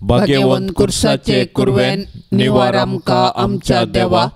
भाग्यवंत कुर्साचे कुरवेन निवार आमकां आमच्या देवा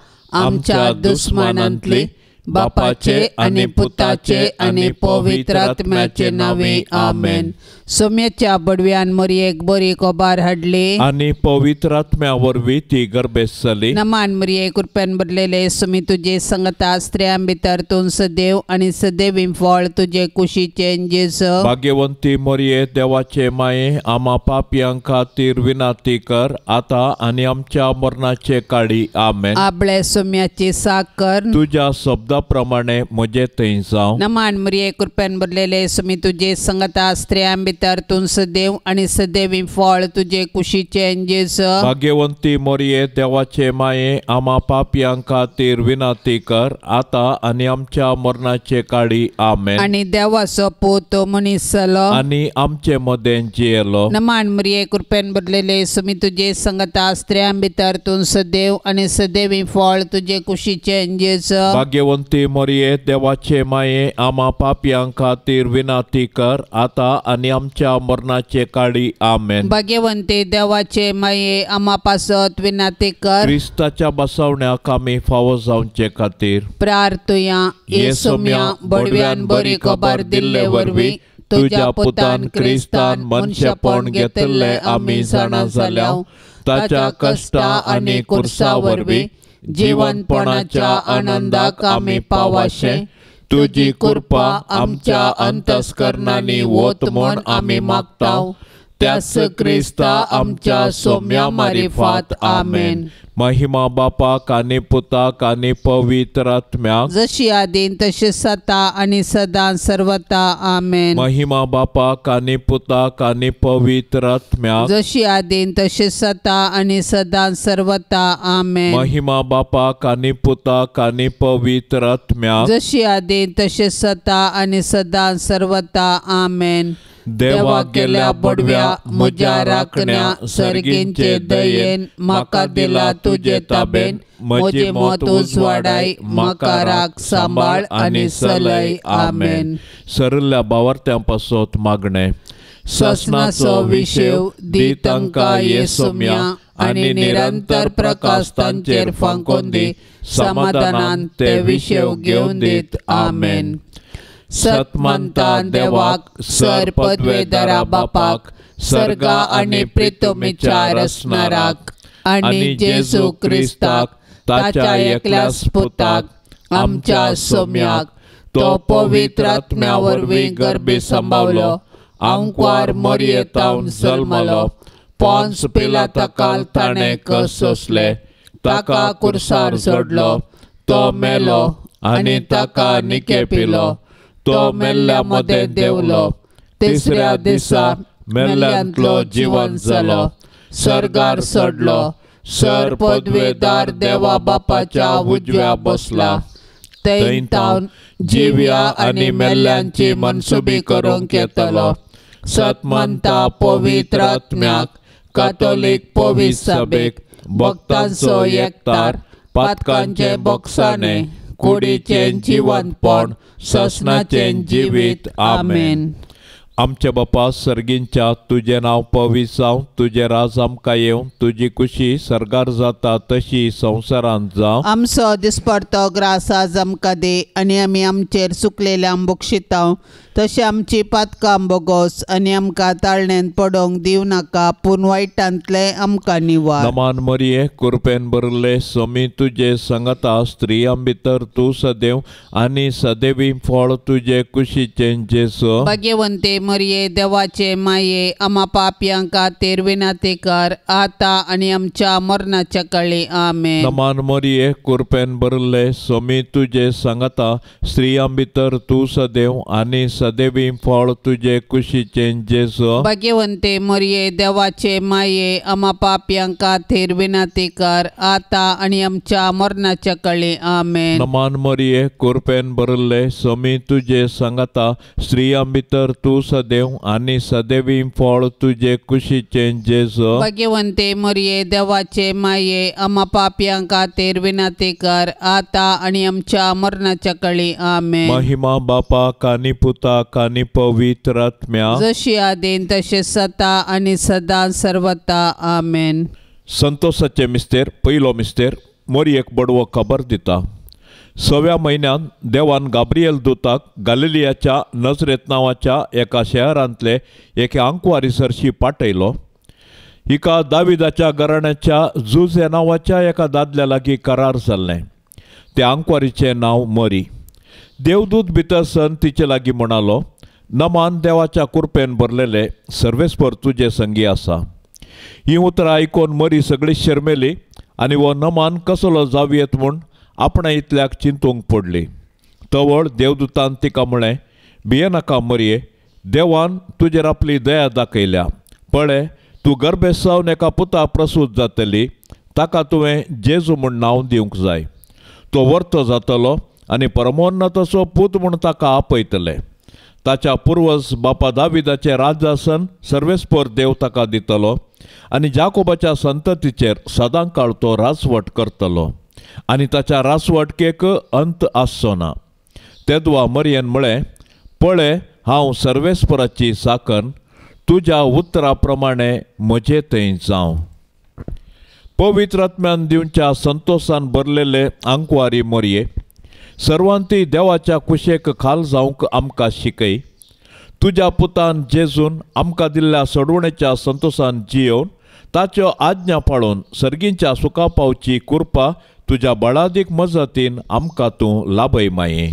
आमच्या दुस्मानांतली बापाचे आनी पुताचे आनी पवित्र आत्म्याचे नावे आमेन। सोम्याच्या बडव्यान मरियेक बरी कोबार हाडली आनी पवित्र आत्म्या वरवीं ती गर्भेस जाली। नमान मरिये कृपेन भरलेले सुमी तुजे संगता स्त्रियां भितर तूं सदैव आनी सदैवी फळ तुजे कुशीचे जेजू। भाग्यवंती मरिये देवाचे माये आम्हा पापयांक खातीर विनाती कर आता आनी आमच्या मरणाचे काळी आमेन। आपले सोम्याची साकर तुझ्या शब्दा प्रमाणे म्हजे थंय जावं। नमान मरिये कृपेन भरलेले सुमी तुजे संगता स्त्रियां भितर तूं सदैव आनी सदैवी फळ तुजे कुशीचे जेजू। भाग्यवंती मरिये देवाचे माये आम्हा पापयांक खातीर विनाती कर आता आनी आमच्या मरणाचे काळी आमेन। आनी देवाचो पूत मनीस जालो आनी आमचे मदें जियेलो। नमान मरिये कृपेन भरलेले सुमी तुजे संगता स्त्रियां भितर तूं सदैव आनी सदैवी फळ तुजे कुशीचे जेजू। भाग्यवंती मरिये देवाचे माये आम्हा पापयांक खातीर विनाती कर आता आनी आमच्या मरणाचे काळी आमेन। भाग्यवंते देवाचे माये आम्हा पासत विनाती कर क्रिस्ताच्या बसवण्याक आमी फावो जावचे खातीर प्रार्थुया। येसुम्या बडव्यान बरी खबर दिल्ले वरवीं तुझ्या पुतान क्रिस्तान मनशापण घेतले आमी जाणा जाल्याव ताच्या कष्टा आनी कुर्सा वरवीं जीवनपणाच्या आनंदाक आमी पावाशे तुजी कृपा आमच्या अंतस्करणांनी वत म्हूण आमी मागताव त्याच क्रिस्ता आमच्या सोम्या मारिफात आमेन। महिमा बापाक आनी पुताक आनी पवित्र आत्म्याक जशी आदीन तशी सता आनी सदां सर्वता आमेन। महिमा बापाक आनी पुताक आनी पवित्र आत्म्याक जशी आदीन तशी सता आनी सदां सर्वता आमेन। महिमा बापाक आनी पुताक आनी पवित्र आत्म्याक जशी आदीन तशी सता आनी सदां सर्वता आमेन। देवा गेल्या बडव्या म्हज्या राखण्या सर्गींचे दयेन म्हाका दिला तुजे ताबेन म्हजी मोत उजवाडाय म्हाका राख सांबाळ आनी चलय आमेन। सरल्या बावर्त्यां पासत मागणे ससनाचो विशेव दी तांकां येसुम्या आनी निरंतर प्रकाश तांचेर फांकोन दी समाधानान ते विशेव घेवन दीत आमेन। सतमंता देवाक सर पदवेदारा बापाक सर्गा आनी प्रितुमीच्या रसनाराक आनी जेजू क्रिस्ताक ताच्या एकल्याच पुताक आमच्या सोम्याक तो पवित्र आत्म्या वरवीं गर्भी सांबावलो आंकवार मरियेतावन जल्मलो पोंस पिलाताकाल ताणें कस सोंसले ताका कुर्सार जोडलो तो मेलो आनी ताका निके पिलो तो मेल्ल्या मदें देवलो तिसऱ्या दिसा मेल्ल्यांतलो जिवन जालो सर्गार चडलो सर पदवेदार देवा बापाच्या उजव्या बसला थंय तावन जिव्या आनी मेल्ल्यांची मनसुबी करूंक येतलो। सतमंता पवित्र आत्म्याक कातोलीक पवित्र सभेक भक्तांचो एकतार पातकांचे बोगसाणे कुडीचें जिवंतपण ससनाचें जिवीत आमेन। आमच्या बापा सर्गींच्या तुझे नाव पवित्र जावं तुझे राज आमकां येवं तुजी कुशी सर्गार जाता तशी संवसारांत जावं। आमचो दिसपडतो ग्रास आज आमकां दे आनी आमी आमचेर चुकलेल्यांक बक्षितांव तशें आमची पातकां बोगोस आनी आमकां ताळणेंत पडोवंक दिवं नाका पूण वायटांतले आमकां निवार। नमान मरिये कृपेन भरले सोमी तुजे संगता स्त्रियां भितर तूं सदैव आनी सदैवी फळ तुजे कुशीचें जेजू। भाग्यवंते मरिये देवाचे माये आम्हा पापयांक खातीर विनाती कर आता आनी आमच्या मरणाच्या काळी आमेन। नमान मरिये कृपेन भरले सोमी तुजे संगता स्त्रियां भितर तूं सदैव आनी सदैवी फळ तुजे कुशीचें जेजू। भाग्यवंते मरिये देवाचे माये आम्हा पापयांक खातीर विनाती कर आता आनी आमच्या मरणाच्या काळी आमेन। नमान मरिये कृपेन भरले सोमी तुजे संगता स्त्रियां भितर तूं सदैव आनी सदैवी फळ तुजे कुशीचें जेजू। भाग्यवंते मरिये देवाचे माये आम्हा पापयांक खातीर विनाती कर आता आनी आमच्या मरणाच्या काळी आमेन। महिमा बापाक आनी पुताक पुताक आनी पवित्र आत्म्या जशी आदीन तशेंच जाता आनी सदां सर्वता आमेन. संतोषाचे मिस्तेर पयलो मिस्तेर मोरयेक बडवो खबर दिता. 6व्या म्हयन्यान देवान गाब्रिएल दूताक गलिलियाच्या नजरेत नांवाच्या एका शहरांतले एके आंकवारीसरशी पाठयलो. हिका दाविदाच्या घराण्याच्या जुजे नांवाच्या एका दादल्या लागीं करार जाल्लें. त्या आंकवारीचें नांव मरी. देवदूत भितर सन तिचे लागीं म्हणालो, नमान देवाच्या कृपेन भरलेले सर्वेस्पर तुजे संगी आसा. ही उतरां आयकून मरी सगळी शर्मेली आनी हो नमान कसलो जावयेत म्हूण आपणा इतल्याक चिंतूंक पडली. तवळ देवदूतान तिका म्हळें, भिये नाका मरये, देवान तुजेर आपली दया दाखयल्या. पळय, तूं गर्भे सावन एका पुता प्रसूत जातली. ताका तुवें जेजू म्हूण नांव दिवंक जाय. तो वर्तो जातलो आनी परमोन्नताचो पूत म्हूण ताका आपयतले. ताच्या पुर्वज बापा दाविदाचें राज्यासन सर्वेस्पर देव ताका दितलो आनी जाकोबाच्या संततीचेर सदांकाळ तो राजवट करतलो आनी ताच्या राजवटकेक अंत आसचो ना. तेदवा मरयेन म्हळें, पळय, हांव सर्वेस्पराची साकन, तुज्या उतरा प्रमाणे म्हजे थंय जावं. पवित्र आत्म्यान दिवच्या संतोषान भरलेले आंकवारी मरये, सर्वांती देवाच्या कुशेक खाल जावंक आमकां शिकय. तुज्या पुतान जेजून आमकां दिल्ल्या सोडवणेच्या संतोषान जियोवन ताच्यो आज्ञा पाळून सर्गींच्या सुखा पावची कृपा तुज्या बळादीक मजतीन आमकां तूं लाभय माये.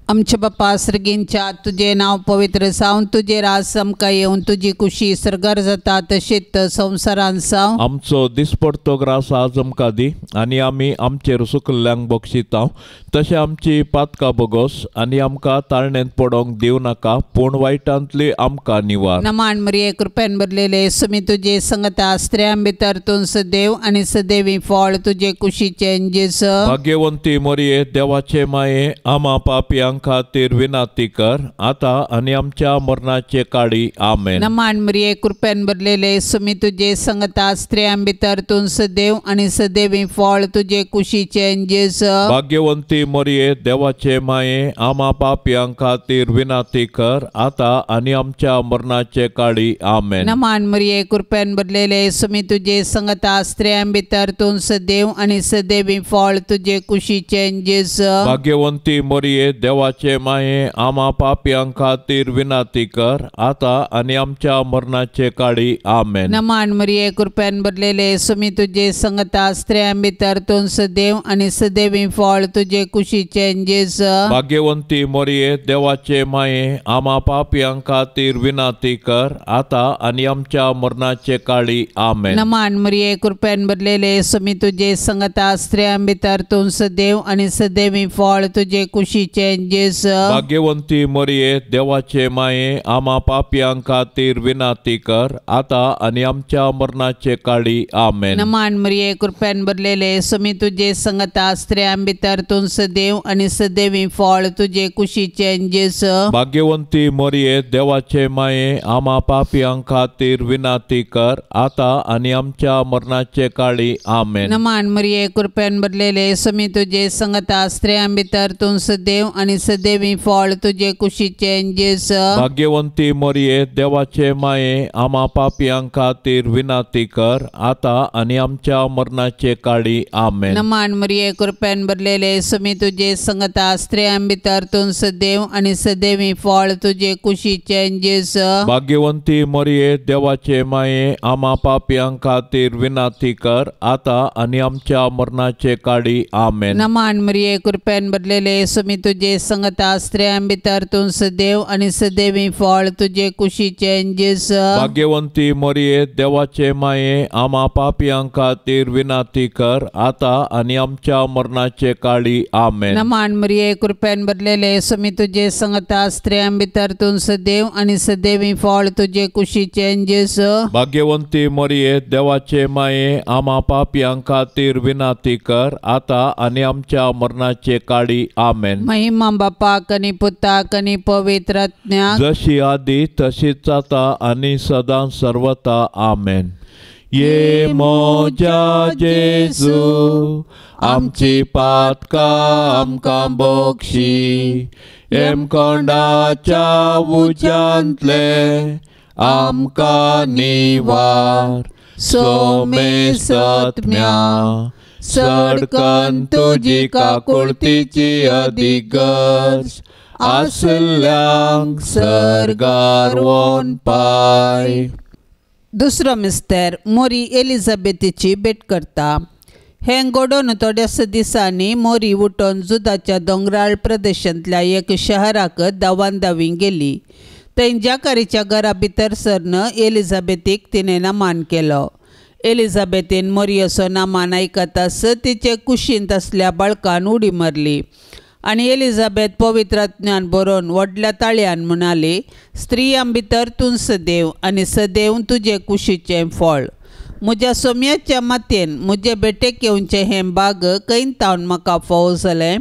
आमचे बापा सर्गींच्या तुझे नाव पवित्र जावन तुझे राज आमकां येवन तुजी कुशी सरगार जाता तशीच संवसारान जावं. आमचो दिसपडतो ग्रास आज आमकां दी आनी आमी आमचेर सुकल्ल्यांक बक्षितांव. तशें आमची पातकां बोगोस आनी आमकां ताळणेंत पडोंक दिव नाका, पूण वायटांतली आमकां निवार. नमान मरिये कृपेन भरलेले सुमी तुजे संगता स्त्रियां भितर तूं सदैव आनी सदैवी फळ तुजे कुशीचे जेस. भाग्यवंती मरिये, देवाचे माये, आमा पापयांक खातीर विनाती कर, आता आनी आमच्या मरणाचे काळी आमेन. नमान मरिये कृपेन भरलेले सुमी तुजे संगता स्त्रियां भितर तूं सदैव आनी सदैवी फळ तुजे कुशीचे जेस. भाग्यवंती मरिये, देवाचे माये, आमा पापयांक खातीर विनाती कर, आता आनी आमच्या मरणाचे काळी आमेन. नमान मरिये कृपेन भरलेले सुमी तुजे संगता स्त्रियां भितर तूं सदैव आनी सदैवी फळ तुजे कुशीचे जेस. भाग्यवंती मरिये, देवाचे माये, आमा पापयांक खातीर विनाती कर, आता आनी आमच्या मरणाचे काळी आमेन. नमान मरिये कृपेन भरलेले सुमी तुजे संगता स्त्रियां भितर तूं सदैव आनी सदैवी फळ तुजे कुशीचे जेस. भाग्यवंती मरिये, देवाचे माये, आमा पापयांक खातीर विनाती कर, आता आनी आमच्या मरणाचे काळी आमेन. नमान मरिये कृपेन भरलेले सुमी तुजे संगता स्त्रियां भितर तूं सदैव आनी सदैवी फळ तुजे कुशीचे जेस. भाग्यवंती मरिये, देवाचे माये, आमा पापयांक खातीर विनाती कर, आता आनी आमच्या मरणाचे काळी आमेन. नमान मरिये कृपेन भरलेले सुमी तुजे संगता स्त्रियां भितर तूं सदैव आनी सदैवी फळ तुजे कुशीचे जेस. भाग्यवंती मरिये, देवाचे माये, आमा पापयांक खातीर विनाती कर, आता आनी आमच्या मरणाचे काळी आमेन. नमान मरिये कृपेन भरलेले सुमी तुजे संगता स्त्रियां भितर तूं सदैव आनी सदैवी फळ तुजे कुशीचे जेस. भाग्यवंती मरिये, देवाचे माये, आमा पापयांक खातीर विनाती कर, आता आनी आमच्या मरणाचे काळी आमेन. नमान मरिये कृपेन भरलेले सुमी तुजे संगता स्त्रियां भितर तूं सदैव आनी सदैवी फळ तुजे कुशीचे जेस. भाग्यवंती मरिये, देवाचे माये, आमा पापयांक खातीर विनाती कर, आता आनी आमच्या मरणाचे काळी आमेन. नमान मरिये कृपेन भरलेले सुमी तुजे संगता स्त्रियां भितर तूं सदैव आनी सदैवी फळ तुजे कुशीचे जेस. भाग्यवंती मरिये, देवाचे माये, आमा पापयांक खातीर विनाती कर, आता आनी आमच्या मरणाचे काळी आमेन. नमान मरिये कृपेन भरलेले सुमी तुजे संगता स्त्रियां भितर तूं सदैव आनी सदैवी फळ तुजे कुशीचे जेस. भाग्यवंती मरिये, देवाचे माये, आमा पापयांक खातीर विनाती कर, आता आनी आमच्या मरणाचे काळी आमेन. महिमा बापाक आनी पुताक आनी पवित्र आत्म्याक जशी आदी तशीच आता आनी सदां सर्वता आमेन. ये मोज्या जेजू आमची पातकां आमकां बक्षी एमकोंडाच्या उज्यांतले आमकां निवार सोमे सत्म्या सडकन तुजी काकुळतीची अधिगर्ज आसल्यांक सरगार वोन पाय. दुसरो मिस्तेर मोरी एलिझाबेथीची भेट करता. हें घडोवन थोड्याच दिसांनी मोरी उठून जुदाच्या दोंगराळ प्रदेशांतल्या एक शहराक धांवांधावी गेली. थंय जाकारीच्या घरा भितर सरन एलिझाबेथीक तिणें नामान केलो. एलिझाबेथीन मोरयेचो नामान आयकताच तिचे कुशींत आसल्या बाळकान उडी मारली आनी एलिझाबेथ पवित्रात्म्यान बरोवन व्हडल्या ताळयान म्हणाली, स्त्रियां भितर तूं सदैव आनी सदैव तुजे कुशीचें फळ. म्हज्या सोम्याच्या मातयेन म्हजे बेटेक येवचें हें भाग कैंतावन म्हाका फावो जालें.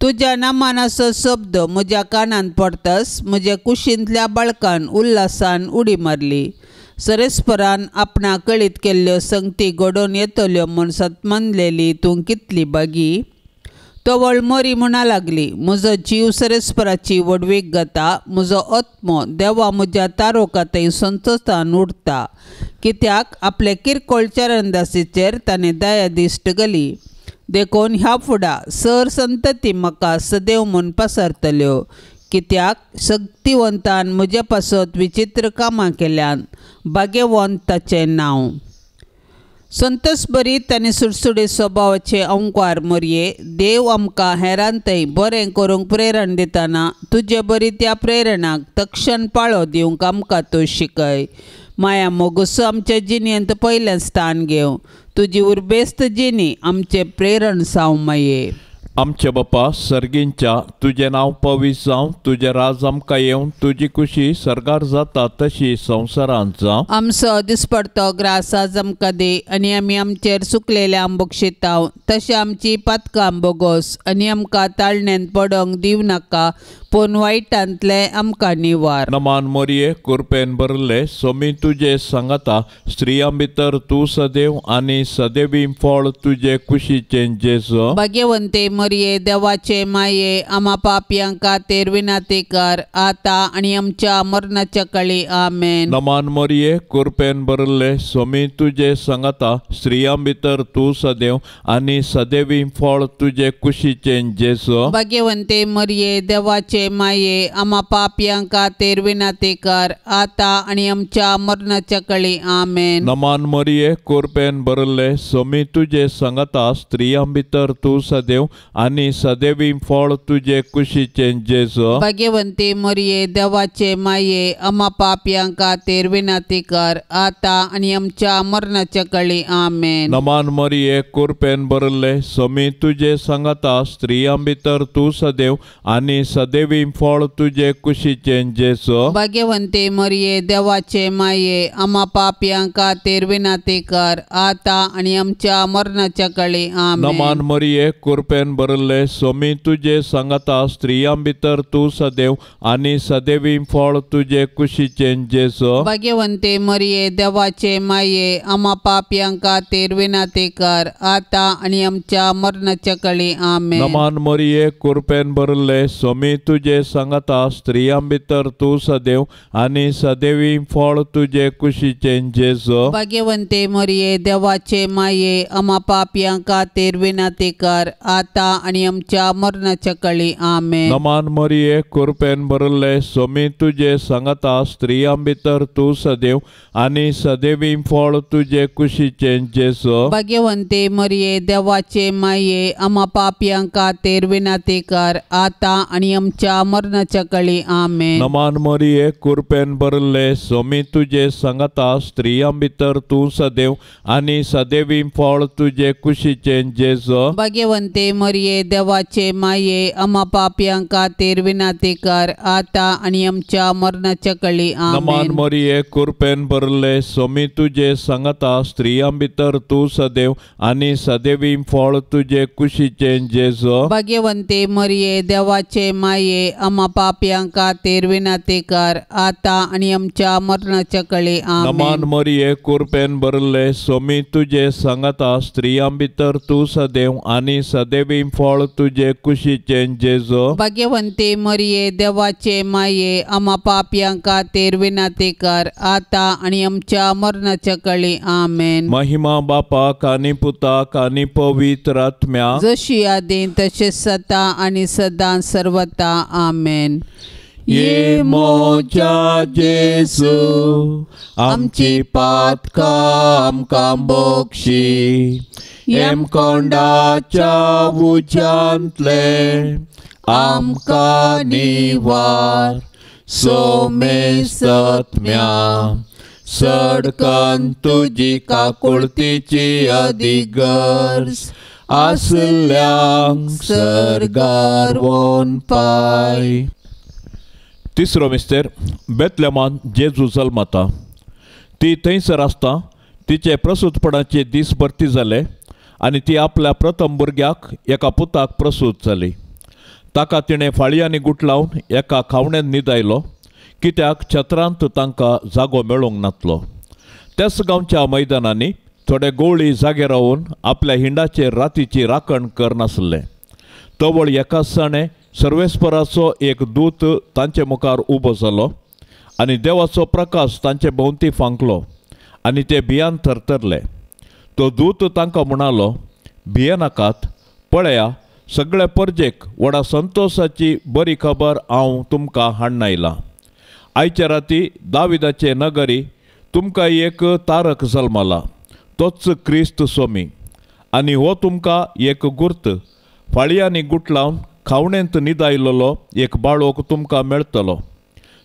तुज्या नामानाचो शब्द म्हज्या कानान पडटस म्हजे कुशींतल्या बाळकान उल्हासान उडी मारली. सरेस्परान आपणा कळीत केल्ल्यो संगती घडोवन येतल्यो म्हूण सतमनलेली तूं कितली बागी. तवळ मोरी म्हणा लागली, म्हजो जीव सरेस्पराची वडवीक घाता. म्हजो आत्मो देवा म्हज्या तारोकातय संतोशान उरता, कित्याक आपले किरकोळ चरणदासीचेर ताणें दया दिश्ट घाली. देखून ह्या फुडा सर संतती म्हाका सदैव म्हूण पसरतल्यो, कित्याक शक्तिवंतान म्हजे पासत विचित्र कामां केल्यान. भाग्यवंत ताचें नांव. संतोश बरीत आनी सुडसुडीत स्वभावाचे अंकार मोरये, देव आमकां हेरांतय बरें करूंक प्रेरण दितना तुजे बरी त्या प्रेरणाक तक्षण पाळो दिवंक आमकां तूं शिकय. माया मोगूसो आमच्या जिणेंत पयलें स्थान घेव. तुजी उर्बेस्त जिणी आमचे प्रेरण साव माये. आमचे बापा सर्गींच्या तुझे नांव पवित्र जावं, तुझे राज आमकां येवं, तुजी खुशी सरगार जाता तशी संवसारांत जावं. आमचो दिसपडतो ग्रास आज आमकां दे आनी आमी आमचेर सुकलेले आंबोक शिताव. तशें आमची पातकां बोगोस आनी आमकां ताळणेंत पडोंक दिव नाका, पूण वायटांतले आमकां निवार. नमान मोरये कृपेन भरले सोमी तुजे सांगाता. स्त्रियां भितर तूं सदैव आनी सदैवी फळ तुजे कुशीचें जेजू. भाग्यवंते मोरये देवाचे माये, आम्हा पापयांक खातीर विनाती कर, आता आनी आमच्या मरणाच्या काळी आमेन. नमान मोरये कृपेन भरले सोमी तुजे सांगाता. स्त्रियां भितर तूं सदैव आनी सदैवी फळ तुजे कुशीचें जेजू. भाग्यवंते मोरये देवाचे माये, आम्हा पापयांक खातीर विनाती कर, आता आनी आमच्या मरणाच्या काळी आमेन. नमान मोरये कृपेन भरले सोमी तुजे सांगाता. स्त्रियां भितर तूं सदैव आनी सदैवी फळ तुजे कुशीचें जेजू. भाग्यवंते मोरये देवाचे माये, आम्हा पापयांक खातीर विनाती कर, आता आनी आमच्या मरणाच्या काळी आमेन. नमान मोरये कृपेन भरले सोमी तुजे सांगाता. स्त्रियां भितर तूं सदैव आनी सदैवी फळ तुजे कुशीचें जेजू. भाग्यवंते मोरये देवाचे माये, आम्हा पापयांक खातीर विनाती कर, आता आनी आमच्या मरणाच्या काळी आमेन. नमान मोरये कृपेन भरले सोमी तुजे सांगाता. स्त्रियां भितर तूं सदैव आनी सदैवी फळ तुजे कुशीचें जेजू. भाग्यवंते मोरये देवाचे माये, आम्हा पापयांक खातीर विनाती कर, आता आनी आमच्या मरणाच्या काळी आमेन. नमान मोरये कृपेन भरले सोमी तुजे सांगाता. स्त्रियां भितर तूं सदैव आनी सदैवी फळ तुजे कुशीचें जेजू. भाग्यवंते मोरये देवाचे माये, आम्हा पापयांक खातीर विनाती कर, आता आनी आमच्या मरणाच्या काळी आमेन. नमान मोरये कृपेन भरले सोमी तुजे सांगाता. स्त्रियां भितर तूं सदैव आनी सदैवी फळ तुजे कुशीचें जेजू. भाग्यवंते मोरये देवाचे माये, आम्हा पापयांक खातीर विनाती कर, आता आनी आमच्या मरणाच्या काळी आमेन. नमान मोरये कृपेन भरले सोमी तुजे सांगाता. स्त्रियां भितर तूं सदैव आनी सदैवी फळ तुजे कुशीचें जेजू. भाग्यवंते मोरये देवाचे माये, आम्हा पापयांक खातीर विनाती कर, आता आनी आमच्या मरणाच्या काळी आमेन. नमान मोरये कृपेन भरले सोमी तुजे सांगाता. स्त्रियां भितर तूं सदैव आनी सदैवी फळ तुजे कुशीचें जेजू. भाग्यवंते मोरये देवाचे माये, माये आम्हा पापयां खातीर विनंती कर आता आणि आमच्या मरणाच्या कळी आमेन. नमान मरिये कृपेन भरले सोमी तुझे सांगता स्त्रियां भितर तू सदैव आणि सदैवी फळ तुझे कुशीचे जेजो. भाग्यवंती मरिये देवाचे माये आम्हा पापयां खातीर विनंती कर आता आणि आमच्या मरणाच्या कळी आमेन. महिमा बापाक आणि पुताक आणि पवित्र आत्म्या जशी आदी तसेच सता आणि सदां सर्वता आमेन. ये मोच्या जेसू आमची पातकां आमकां बोक्षी एम कोंडाच्या उज्यांतले आमकां निवार सोमे सत्म्या सडकन तुजी काकुळतीची अधिगर्स आसल्यांक सरगार वोन पाय. तिसरो मिस्तेर बेतलेमान जेजू जल्मता. ती थंयसर आसता तिचे प्रसूतपणाचे दीस भरती जाले आनी ती आपल्या प्रथम भुरग्याक एका पुताक प्रसूत जाली. ताका तिणें फाळयांनी गुट लावन एका खावण्यान न्हिदायलो कित्याक छत्रांत तांकां जागो मेळोंक नासलो. त्याच गांवच्या मैदानांनी थोडे गवळी जागे रावन आपल्या हिंडाचेर रातीची राखण करनासले. तवळ एकाच साणे सर्वेस्पराचो एक दूत तांचे मुखार उबो जालो आनी देवाचो प्रकाश तांचे भोंवती फांकलो आनी ते भियान थरथरले. तो दूत तांकां म्हणालो, भिये नाकात, पळया सगळे परजेक व्हडा संतोशाची बरी खबर हांव तुमकां हाडून आयलां. आयचे राती दाविदाचे नगरी तुमकां एक तारक जल्मला, तोच क्रिस्त सोमी. आनी हो तुमकां एक गुर्त, फाळयांनी गुट लावन खावणेंत न्हिदायलोलो एक बाळोक तुमकां मेळटलो.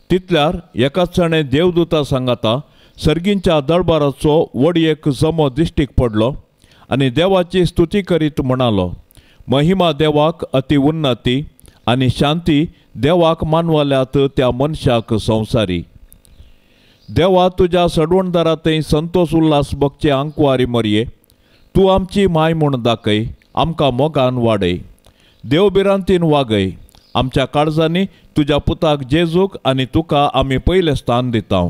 तितल्यार एकाच जाणें देवदूता सांगाता सर्गींच्या दरबाराचो व्हडयेक जमो दिश्टीक पडलो आनी देवाची स्तुती करीत म्हणालो, महिमा देवाक अति उन्नती आनी शांती देवाक मानवाल्यात त्या मनशाक संवसारी. देवा तुज्या सडवणदारांतय संतोष उल्हास भोगचे आंकवारी मरये. तूं आमची माय म्हूण दाखय, आमकां मोगान वाडय. देवबिरांतीन वागय. आमच्या काळजांनी तुज्या पुताक जेजूक आनी तुका आमी पयलें स्थान दिता.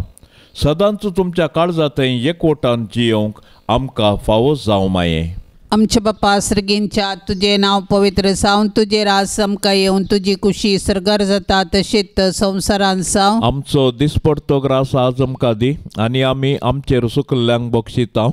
सदांच तुमच्या काळजांतय एकवटान जियोंक आमकां फावो जावं माये. आमचे बापा सर्गींच्या तुझे नाव पवित्र जावन तुझे रास आमकां येवन तुजी कुशी सरगार जाता तशीच संवसारान जावं. आमचो दिसपडतो ग्रास आज आमकां दी आनी आमी आमचेर सुकल्ल्यांक बक्षिता.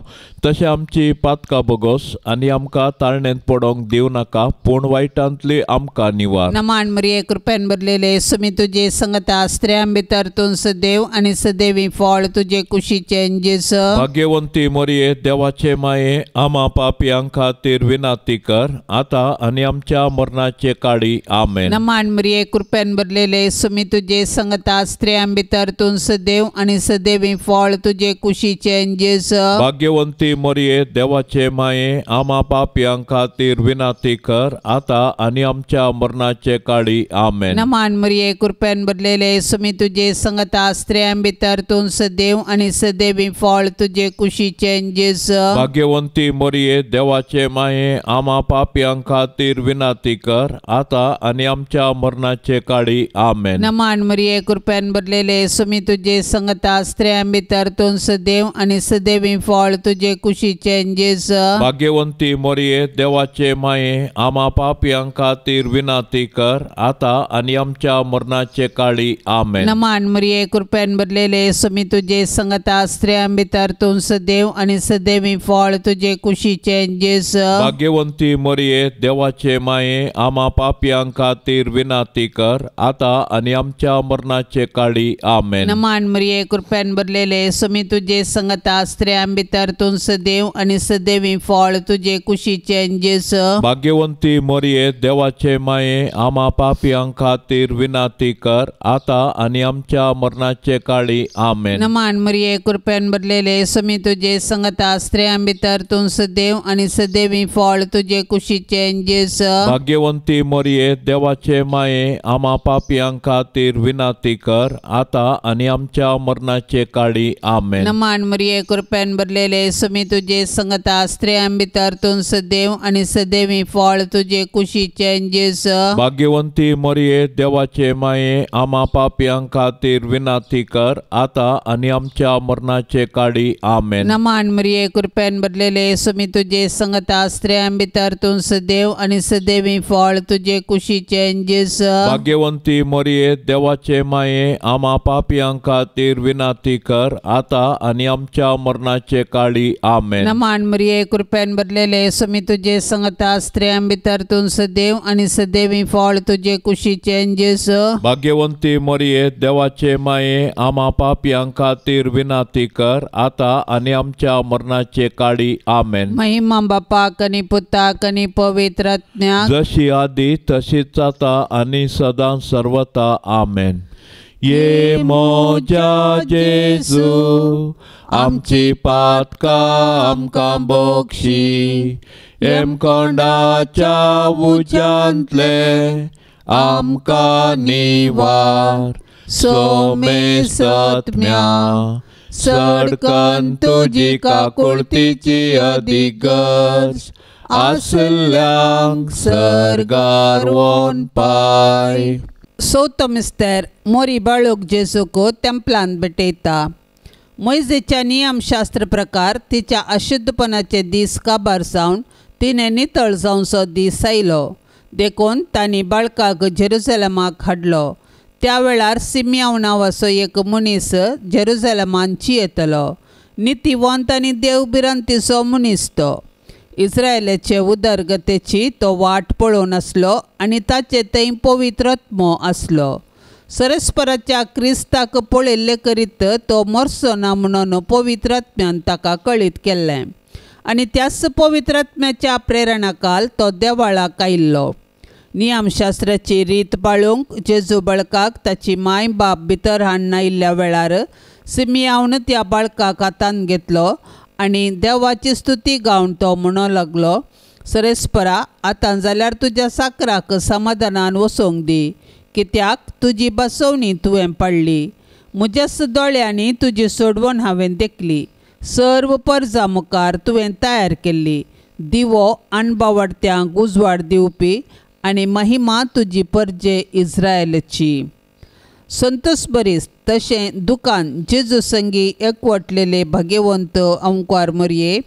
तशें आमची पातकां बोगोस आनी आमकां ताळणेंत पडोंक दिव नाका, पूण वायटांतली आमकां निवार. नमान मरिये कृपेन भरलेले सुमी तुजे संगता स्त्रियां भितर तूं सदैव आनी सदैवी फळ तुजे कुशीचे जेस. भाग्यवंती मरिये देवाचे माये आम्हा पापयांक खातीर विनंती कर आता आनी आमच्या मरणाचे काळी आमेन. नमान मरिये कृपेन भरलेले सुमी तुजे संगता स्त्रियां भितर तूं सदैव आनी सदैवी फळ तुजे कुशीचे जेस. भाग्यवंती मरिये देवाचे माये आम्हा पापयांक खातीर विनंती कर आता आनी आमच्या मरणाचे काळी आमेन. नमान मरिये कृपेन भरलेले सुमी तुजे संगता स्त्रियां भितर तूं सदैव आनी सदैवी फळ तुजे कुशीचे जेस. भाग्यवंती मरिये देवाचे माये आम्हा पापयांक खातीर विनंती कर आता आनी आमच्या मरणाचे काळी आमेन. नमान मरिये कृपेन भरलेले सुमी तुजे संगता स्त्रियां भितर तूं सदैव आनी सदैवी फळ तुजे कुशीचे जेस. भाग्यवंती मरिये देवाचे माये आम्हा पापयांक खातीर विनंती कर आता आनी आमच्या मरणाचे काळी आमेन. नमान मरिये कृपेन भरलेले सुमी तुजे संगता स्त्रियां भितर तूं सदैव आनी सदैवी फळ तुजे कुशीचे जेस. भाग्यवंती मरिये देवाचे माये आम्हा पापयांक खातीर विनंती कर आता आनी आमच्या मरणाचे काळी आमेन. नमान मरिये कृपेन भरलेले सुमी तुजे संगता स्त्रियां भितर तूं सदैव आनी सदैवी फळ तुजे कुशीचे जेस. भाग्यवंती मरिये देवाचे माये आम्हा पापयांक खातीर विनंती कर आता आनी आमच्या मरणाचे काळी आमेन. नमान मरिये कृपेन भरलेले सुमी तुजे संगता स्त्रियां भितर तूं सदैव आनी सदैवी फळ तुझे कुशीचे जेस भाग्यवंती मरिये देवाचे माये आम्हा पापियां खातीर विनाती कर आता आणि आमच्या मरणाचे काळी आमेन. नमान मरिये कृपेन भरलेले सुमी तुझे संगता स्त्रियां भितर तूं सदैव आणि सदैवी फळ तुझे कुशीचे जेस भाग्यवंती मरिये देवाचे माये आम्हा पापियां खातीर विनाती कर आता आणि आमच्या मरणाचे काळी आमेन. नमान मरिये कृपेन भरलेले सुमी तुझे संगता स्त्रियां भितर तूं सदैव आणि सदैवी फळ तुझे कुशीचे जेस भाग्यवंती मरिये देवाचे माये आम्हा पापियां खातीर विनाती कर आता आणि आमच्या मरणाचे काळी आमेन. नमान मरिये कृपेन भरलेले सुमी तुझे संगता स्त्रियां भितर तूं सदैव आणि सदैवी फळ तुझे कुशीचे जेस भाग्यवंती मरिये देवाचे माये आम्हा पापियां खातीर विनाती कर आता आणि आमच्या मरणाचे काळी आमेन. महिमा बापाक आणि पुताक आणि पवित्र आत्म्याक जशी आधी तशीच आता आणि सदां सर्वता आमेन. ये मोजा जेजू आमची पातका आमकां बोक्षी एम कोंडाच्या उज्यांतले आमकां निवार सोमेस आत्म्या सडकन तुजी काकुळतीची अधिगर्ज आसल्यांक सर्गार वोन पाय. चवथो मिस्तेर मोरी बाळूक जेजूक तेंपलांत भेटयता. मोइजेच्या नियमशास्त्र प्रकार तिच्या अशुद्धपणाचे दीस काबार जावन तिणें नितळ जावचो दीस आयलो देखून तांणी बाळकाक जेरुसलेमाक हाडलो. त्या वेळार सिमियोन नांवाचो एक मनीस जेरुसलेमान येतलो. नितीवंत आनी देवभिरांतीचो मनीस तो. इस्रायेलाचे उदरगतेची तो वाट पळोवन आसलो आनी ताचे थंय पवित्र आत्मो आसलो. सरस्पराच्या क्रिस्ताक पळयल्ले करीत तो मरचो ना म्हणून पवित्र आत्म्यान ताका कळीत केल्लें आनी त्याच पवित्र आत्म्याच्या प्रेरणाकाल तो देवाळाक आयिल्लो. नियमशास्त्राची रीत पाळूंक जेजू बाळकाक ताची माय बाप भितर हाडून आयिल्ल्या वेळार सिमियोन त्या बाळकाक हातान घेतलो आनी देवाची स्तुती गावन तो म्हणूंक लागलो, सरस्परा आतां जाल्यार तुज्या साकराक समाधानान वसोंक दी, कित्याक तुजी बसवणी तुवें पाडली. म्हज्याच दोळ्यांनी तुजी सोडवण हांवें देखली. सर्व परजा मुखार तुवें तयार केल्ली. दिवो अणभवार्थ्यांक उजवाड दिवपी आनी महिमा तुजी परजे इस्रायेलची. संतोष बरीस तशें दुकान जेजू संगी एकवटलेले भाग्यवंत ओंकार मरिये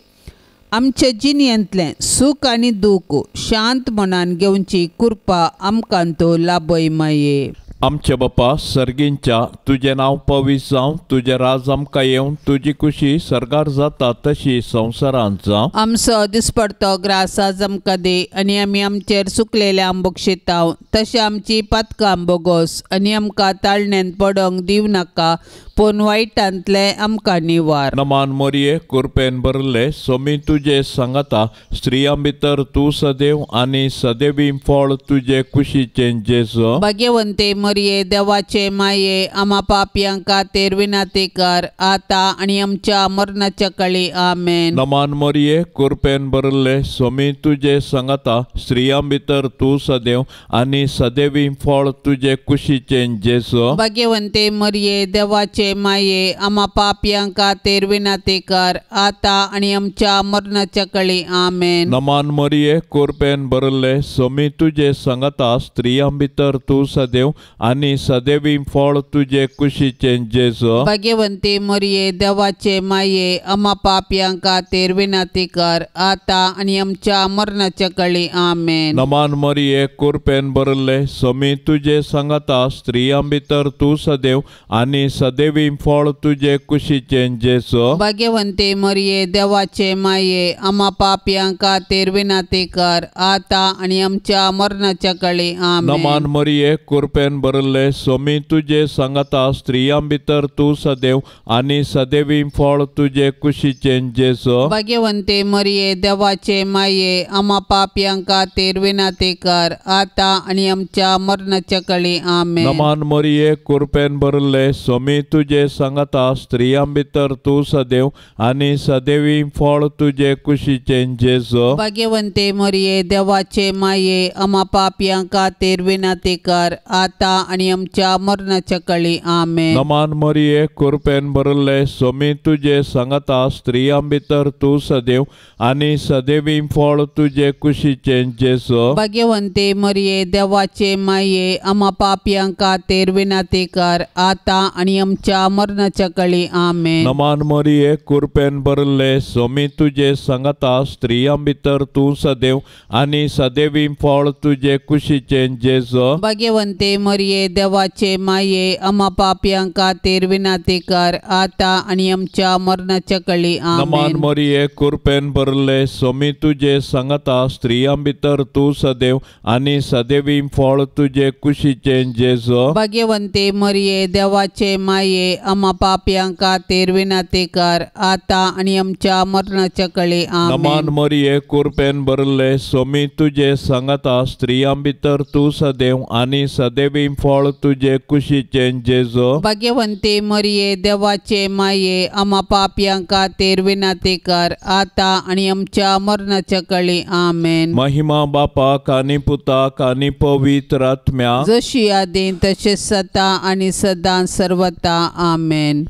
आमचे जिणेंतलें सूख आनी दूख शांत मनान घेवची कृपा आमकां तो लाभय माये. आमचे बापा सर्गींच्या तुझे नांव पवित्र जावं, तुझे राज आमकां येवं, तुजी खुशी सर्गार जाता तशी संवसारांत जावं. आमचो दिसपडतो ग्रास आज आमकां दे आनी आमी आमचेर सुकलेले आंबोक शिताव तशें आमची पातकां बोगोस आनी आमकां ताळणेंत पडोंक दिव नाका पूण वायटांतले आमकां निवार. नमान मरिये कृपेन भरले सोमी तुजे सांगता स्त्रियां भितर तूं सदैव आनी सदैवी फळ तुजे कुशीचे जेजू. भाग्यवंते मरिये देवाचे माये आम्हा पापियां खातीर विनाती कर आता आनी आमच्या मरणाच्या काळी आमेन. नमान मरिये कृपेन भरले सोमी तुजे सांगता स्त्रियां भितर तूं सदैव आनी सदैवी फळ तुजे कुशीचे जेजू. भाग्यवंते मरिये देवाचे माये आम्हा पापियां खातीर विनाती कर आता आनी आमच्या मरणाच्या काळी आमेन. नमान मरिये कृपेन भरले सोमी तुजे सांगता स्त्रियां भितर तूं सदैव आनी सदैवी फळ तुजे कुशीचे जेजू. भाग्यवंती मरिये देवाचे माये आम्हा पापियां खातीर विनाती कर आता आनी आमच्या मरणाच्या काळी आमेन. नमान मरिये कृपेन भरले सोमी तुजे सांगता स्त्रियां भितर तूं सदैव आनी सदैवी फळ तुजे कुशीचे जेजू. भाग्यवंते मरिये देवाचे माये आम्हा पापियां खातीर विनाती कर आता आनी आमच्या मरणाच्या काळी आमेन. नमान मरिये कृपेन बरले सोमी तुझे सांगता स्त्रियां भितर तू सदैव आणि सदैवी फळ तुझे कुशीचे जेसो भाग्यवंते मरिये देवाचे माये आम्हा पापियांका तेर विनाते कर आता आणि आमच्या मरणाच्या काळी आमेन. नमान मरिये कृपेन बरले सोमी तुझे सांगता स्त्रियां भितर तू सदैव आणि सदैवी फळ तुझे कुशीचे जेसो भाग्यवंते मरिये देवाचे माये आम्हा पापियांका तेर विनाते कर आता आणि आमच्या मरणाच्या काळी आमेन. नमान मरिये कृपेन बरले सोमी तुझे सांगता स्त्रियां भितर तू सदैव आणि सदैवी फळ तुझे कुशीचे जेसो भाग्यवंते मरिये देवाचे माये आम्हा पापियांका तेर विनाते कर आता आणि आमच्या मरणाच्या काळी आमेन. नमान मरिये कृपेन बरले सोमी तुझे सांगता स्त्रियां भितर तू सदैव आणि सदैवी फळ तुझे कुशीचे जेसो भाग्यवंते मरिये देवाचे माये आम्हा पापियांका तेर विनाते कर आता आणि आमच्या मरणाच्या काळी नमान आमेन. मरिये कृपेन बरले सोमी तुझे सांगता स्त्रियां भितर तू सदैव आणि सदैवी फळ तुझे कुशीचे जेसो भाग्यवंते मरिये देवाचे माये आम्हा पापियांका तेर विनाते कर आता आणि आमच्या मरणाच्या काळी आमेन. नमान मरिये कृपेन बरले सोमी तुझे सांगता स्त्रियां भितर तू सदैव आणि सदैवी फळ तुझे कुशीचे जेसो भाग्यवंते मरिये देवाचे माये आम्हा पापियांका तेर विनाते कर आता आणि आमच्या मरणाच्या काळी आमेन. महिमा बापाक आणि पुताक आणि पवित्र आत्म्या जशी आदी तसेच सता आणि सदां सर्वता आमेन.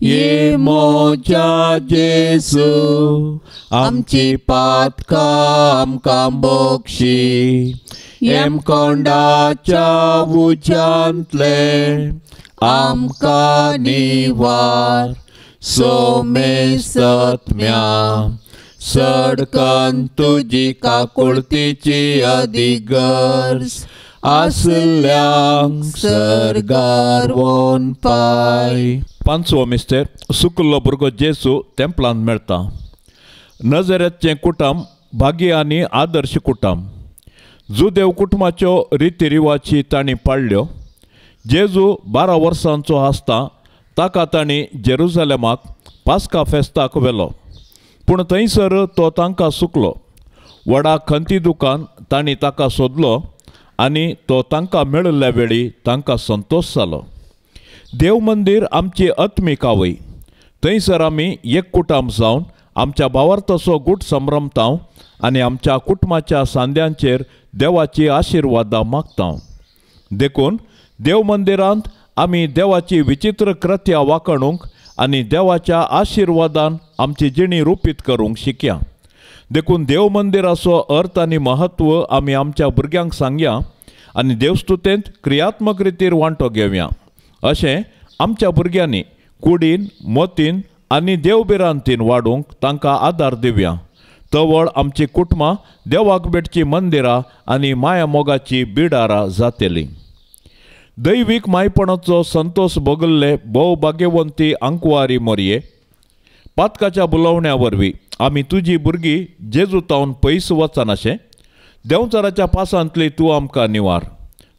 ये मोच्या जेसू आमची पातका आमकां बोक्षी एम कोंडाच्या उज्यांतले आमकां निवार सोमे सत्म्या सडकन तुजी काकुळतीची अधिगर्स आसल्यांक सरगार वोन पाय. पांचवो मिस्टर सुकल्लो भुरगो जेसू तेंपलांत मेळटा. नजरेचें कुटुंब भागी आनी आदर्श कुटुंब. जुदेव कुटुंबाच्यो रिती रिवाजी तांणी पाळल्यो. जेजू 12 वर्सांचो आसता ताका तांणी जेरुसलेमाक पास्का फेस्ताक व्हेलो. पूण थंयसर तो तांकां सुकलो. व्हडा खंती दुकान तांणी ताका सोदलो आनी तो तांकां मेळिल्ल्या वेळी तांकां संतोश जालो. देव मंदिर आमची आत्मीक आवय. थंयसर आमी एक कुटुंब जावन आमच्या भावार्थाचो गूट संभ्रमतांव आनी आमच्या कुटुंबाच्या सांद्यांचेर देवाची आशिर्वादां मागतांव. देखून देव मंदिरांत आमी देवाची विचित्र कृत्यां वाखणूंक आनी देवाच्या आशिर्वादान आमची जिणी रुपीत करूंक शिकया. देखून देव मंदिराचो अर्थ आनी महत्व आमी आमच्या भुरग्यांक सांगया आनी देवस्तुतेंत क्रियात्मक रितीर वांटो घेवया. अशें आमच्या भुरग्यांनी कुडीन मोतीन आनी देवबिरांतीन वाडूंक तांकां आदार दिवया. तवळ आमची कुटुंबां देवाक भेटची मंदिरां आनी माया मोगाची बिडारां जातलीं. दैवीक मायपणाचो संतोश भोगल्ले भोव भाग्यवंती आंकवारी मोरये, पातकाच्या बुलावण्या वरवीं आमी तुजी भुरगीं जेजूतावन पयस वचनाशें देंवचाराच्या पासांतली तूं आमकां निवार.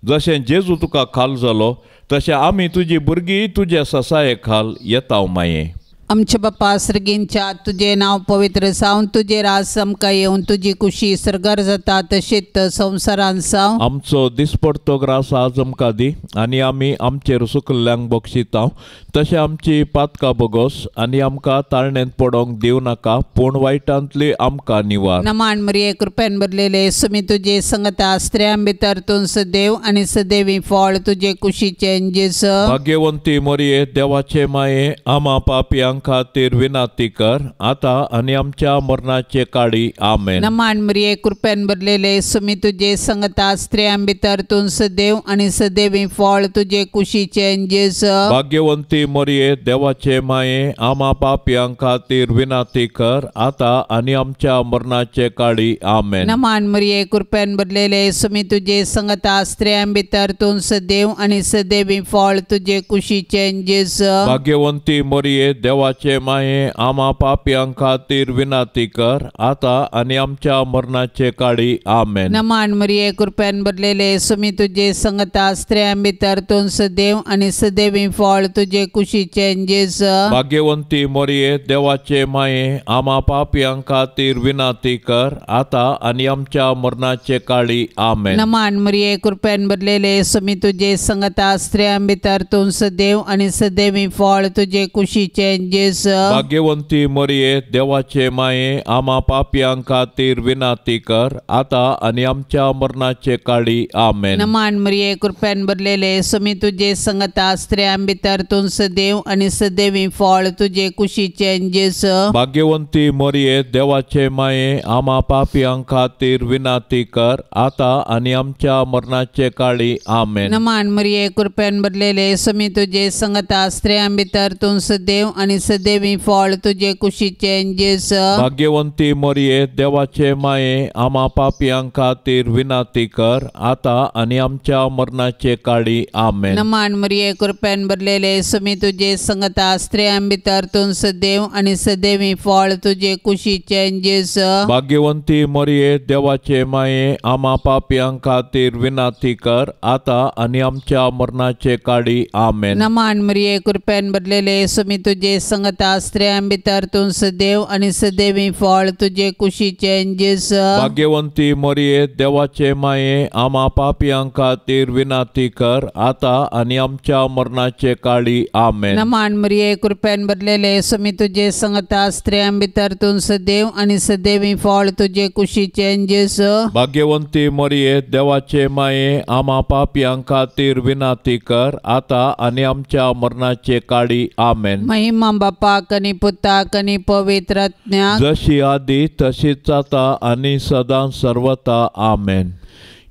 जशें जेजू तुका खाल जालो तशें आमी तुजी भुरगीं तुजे ससायेक खाल येताव माये. आमचे बापा सर्गींच्या तुझे नाव पवित्र जावन तुझे राज आमकां येवन तुजी खुशी सरगार जाता तशीच संवसारांत जावं. आमचो दिसपडतो ग्रास आज आमकां दी आनी आमी आमचेर सुकल्ल्यांक बक्षितांव. तशें आमची पातकां बोगोस आनी आमकां ताळणेंत पडोंक दिवं नाका पूण वायटांतली आमकां निवार. नमान मरिये कृपेन भरलेले सुमी तुजे संगता स्त्रियां भितर तूं सदैव आनी सदैवी फळ तुजे कुशीचे जेजू. भाग्यवंती मोरये देवाचे माये आमा पापयांक खातीर विनाती कर आता आनी आमच्या मरणाचे काळी आमेन. नमान मरिये कृपेन भरलेले सुमी तुजे संगता स्त्रियां भितर तूं सदैव आनी सदैवी फळ तुजे कुशीचे जेजू. भाग्यवंती मोरये देवाचे माये आमा पापयांक खातीर विनाती कर आता आनी आमच्या मरणाचे काळी आमेन. नमान मरिये कृपेन भरलेले सुमी तुजे संगता स्त्रियां भितर तूं सदैव आनी सदैवी फळ तुजे कुशीचे जेजू. भाग्यवंती मोरये देवा देवाचे माये आम्हा पापियां खातीर विनाती कर आता आणि आमच्या मरणाचे काळी आमेन. नमान मरिये कृपेन भरलेले सुमी तुझे संगता स्त्रियां भितर तूं सदैव आणि सदैवी फळ तुझे कुशीचे जेस. भाग्यवंती मोरये देवाचे माये आम्हा पापियां खातीर विनाती कर आता आणि आमच्या मरणाचे काळी आमेन. नमान मरिये कृपेन भरलेले सुमी तुझे संगता स्त्रियां भितर तूं सदैव आणि सदैवी फळ तुझे कुशीचे जेस. भाग्यवंती मोरये देवाचे माये आम्हा पापियां खातीर विनाती कर आता आणि आमच्या मरणाचे काळी आमेन. नमान मरिये कृपेन भरलेले सुमी तुझे संगता स्त्रियां भितर तूं सदैव आणि सदैवी फळ तुझे कुशीचे जेस. भाग्यवंती मोरये देवाचे माये आम्हा पापियां खातीर विनाती कर आता आणि आमच्या मरणाचे काळी आमेन. नमान मरिये कृपेन भरलेले सुमी तुझे संगता स्त्रियां भितर तूं सदैव आणि सदैवी फळ तुझे कुशीचे जेस. भाग्यवंती मोरये देवाचे माये आम्हा पापियां खातीर विनाती कर आता आणि आमच्या मरणाचे काळी आमेन. नमान मरिये कृपेन भरलेले सुमी तुझे संगता स्त्रियां भितर तूं सदैव आणि सदैवी फळ तुझे कुशीचे जेस. भाग्यवंती मोरये देवाचे माये आम्हा पापियां खातीर विनाती कर आता आणि आमच्या मरणाचे काळी आमेन. नमान मरिये कृपेन भरलेले सुमी तुझे संगता स्त्रियां भितर तूं सदैव आणि सदैवी फळ तुझे कुशीचे जेस. भाग्यवंती मोरये देवाचे माये आम्हा पापियां खातीर विनाती कर आता आणि आमच्या मरणाचे काळी आमेन. नमान मरिये कृपेन भरलेले सुमी तुझे संगता स्त्रियां भितर तूं सदैव आणि सदैवी फळ तुझे कुशीचे जेस. भाग्यवंती मोरये देवाचे माये आम्हा पापियां खातीर विनाती कर आता आणि आमच्या मरणाचे काळी आमेन. महिमा बापाक आणि पुताक आणि पवित्र आत्म्याक जशी आधी तशीच आता आणि सदा सर्वता आमेन.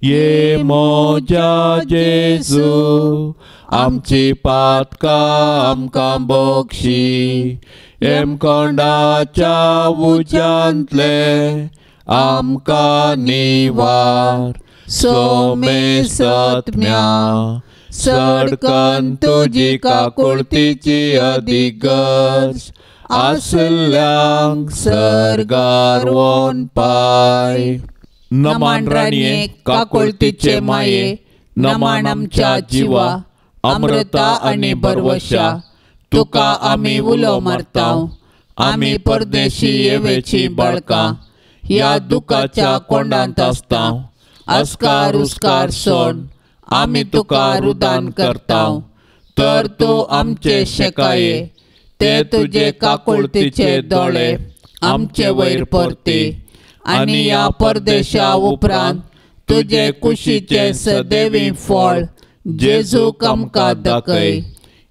ये मोजा जेजू आमची पातकां आमकां बोगशी एम कोंडाच्या उज्यांतले आमकां निवार सोमे सत्म्या सडकन तुजी काकुळतीची अधिगर्ज आसल्यांक सर्गार वोन पाय. नमान राणये काकुळतीचे माये नमान आमच्या जिवा अमृता आणि बरवशा तुका आमी उलो मारताव. आमी परदेशी येवेची बाळकां ह्या दुखाच्या कोंडांत आसताव. अस्कार उस्कार सोड आमी तुका रुदान करताव. तर तूं आमचे शेकाये ते तुझे काकुळतीचे दोळे आमचे वयर परती आणि या परदेशा उपरांत तुझे कुशीचे सदैवी फळ जेजूक आमकां दाखय.